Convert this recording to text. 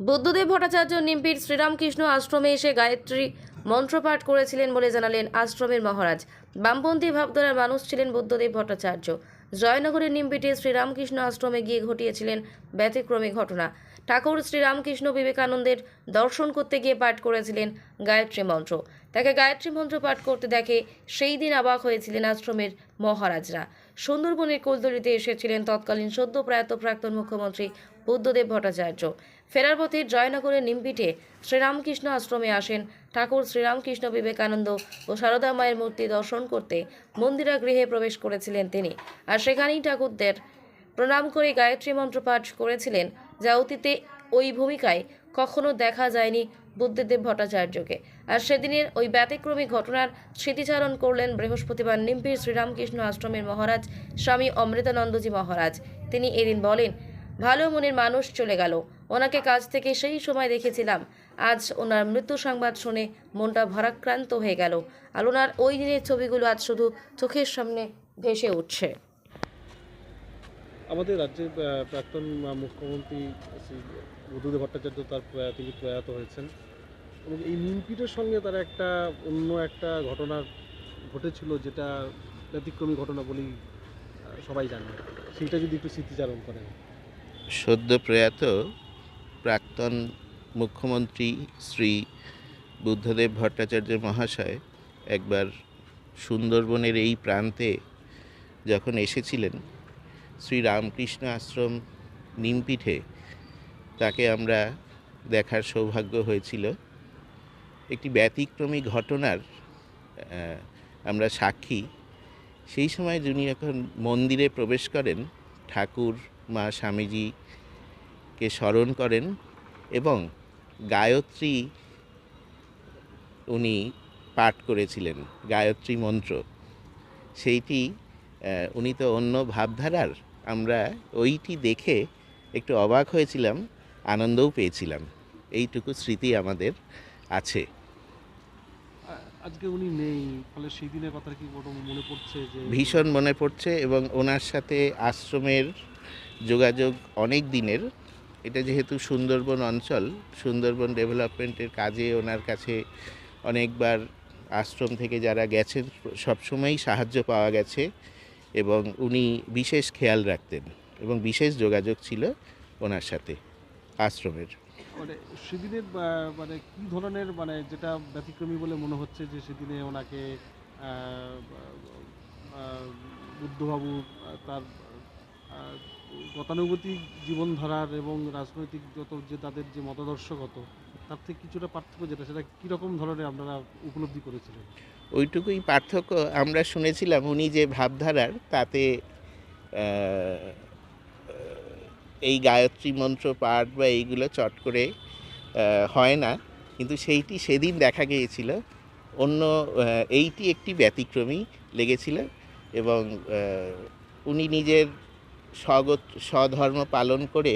বুদ্ধদেব ভট্টাচার্য নিমপির শ্রীরামকৃষ্ণ আশ্রমে এসে গায়ত্রী মন্ত্রপাঠ করেছিলেন বলে জানালেন আশ্রমের মহারাজ। বামপন্থী ভাবধারার মানুষ ছিলেন বুদ্ধদেব ভট্টাচার্য। জয়নগরের নিমপিটে শ্রীরামকৃষ্ণ আশ্রমে গিয়ে ঘটিয়েছিলেন ব্যতিক্রমী ঘটনা। ঠাকুর শ্রীরামকৃষ্ণ বিবেকানন্দের দর্শন করতে গিয়ে পাঠ করেছিলেন গায়ত্রী মন্ত্র। তাকে গায়ত্রী মন্ত্র পাঠ করতে দেখে সেই দিন অবাক হয়েছিলেন আশ্রমের মহারাজরা। সুন্দরবনের কুলতলিতে এসেছিলেন তৎকালীন সদ্য প্রয়াত প্রাক্তন মুখ্যমন্ত্রী বুদ্ধদেব ভট্টাচার্য। ফেরার পথে জয়নগরের নিমপিটে শ্রীরামকৃষ্ণ আশ্রমে আসেন ঠাকুর শ্রীরামকৃষ্ণ বিবেকানন্দ ও সারদা মায়ের মূর্তি দর্শন করতে মন্দিরাগৃহে প্রবেশ করেছিলেন তিনি। আর সেখানেই ঠাকুরদের প্রণাম করে গায়ত্রী মন্ত্র পাঠ করেছিলেন, যা অতীতে ওই ভূমিকায় কখনো দেখা যায়নি বুদ্ধদেব ভট্টাচার্যকে। আর সেদিনের ওই ব্যতিক্রমী ঘটনার স্মৃতিচারণ করলেন বৃহস্পতিবার নিমপির শ্রীরামকৃষ্ণ আশ্রমের মহারাজ স্বামী অমৃতানন্দজি মহারাজ। তিনি এদিন বলেন, ভালো মনের মানুষ চলে গেল, ওনাকে কাছ থেকে সেই সময় দেখেছিলাম। আজ ওনার মৃত্যু সংবাদ শুনে মনটা ভারাক্রান্ত হয়ে গেল। আর ওনার ওই দিনের ছবিগুলো আজ শুধু চোখের সামনে ভেসে উঠছে। আমাদের রাজ্যের প্রাক্তন মুখ্যমন্ত্রী শ্রী বুদ্ধদেব ভট্টাচার্য তিনি প্রয়াত হয়েছেন এবং এই নিমপিটের সঙ্গে তার অন্য একটা ঘটনা ঘটেছিল, যেটা ব্যতিক্রমী ঘটনা বলেই সবাই জানে। সেইটা যদি একটু স্মৃতিচারণ করেন। সদ্য প্রয়াত প্রাক্তন মুখ্যমন্ত্রী শ্রী বুদ্ধদেব ভট্টাচার্য মহাশয় একবার সুন্দরবনের এই প্রান্তে যখন এসেছিলেন শ্রী রামকৃষ্ণ আশ্রম নিমপিঠে, তাকে আমরা দেখার সৌভাগ্য হয়েছিল। একটি ব্যতিক্রমী ঘটনার আমরা সাক্ষী। সেই সময় যিনি যখন মন্দিরে প্রবেশ করেন, ঠাকুর মা স্বামীজিকে স্মরণ করেন এবং গায়ত্রী উনি পাঠ করেছিলেন, গায়ত্রী মন্ত্র। সেইটি উনি তো অন্য ভাবধারার, আমরা ওইটি দেখে একটু অবাক হয়েছিলাম, আনন্দও পেয়েছিলাম। এইটুকু স্মৃতি আমাদের আছে। আজকে উনি নেই, ফলে সেই দিনের কথা কি মনে পড়ছে? যে ভীষণ মনে পড়ছে এবং ওনার সাথে আশ্রমের যোগাযোগ অনেক দিনের। এটা যেহেতু সুন্দরবন অঞ্চল, সুন্দরবন ডেভেলপমেন্টের কাজে ওনার কাছে অনেকবার আশ্রম থেকে যারা গেছেন সবসময়ই সাহায্য পাওয়া গেছে এবং উনি বিশেষ খেয়াল রাখতেন এবং বিশেষ যোগাযোগ ছিল ওনার সাথে আশ্রমের। মানে সেদিনের কী ধরনের, যেটা ব্যতিক্রমী বলে মনে হচ্ছে যে সেদিনে ওনাকে বুদ্ধবাবু তার গতানুগতিক জীবনধারার এবং রাজনৈতিক তাদের যে মতাদর্শগত, তার থেকে কিছুটা পার্থক্য সেটা কীরকম ধরনের আপনারা উপলব্ধি করেছিলেন? ওইটুকুই পার্থক্য। আমরা শুনেছিলাম উনি যে ভাবধারার, তাতে এই গায়ত্রী মন্ত্র পাঠ বা এইগুলো চট করে হয় না, কিন্তু সেইটি সেদিন দেখা গিয়েছিল। এইটি একটি ব্যতিক্রমী লেগেছিল এবং উনি নিজের স্বধর্ম পালন করে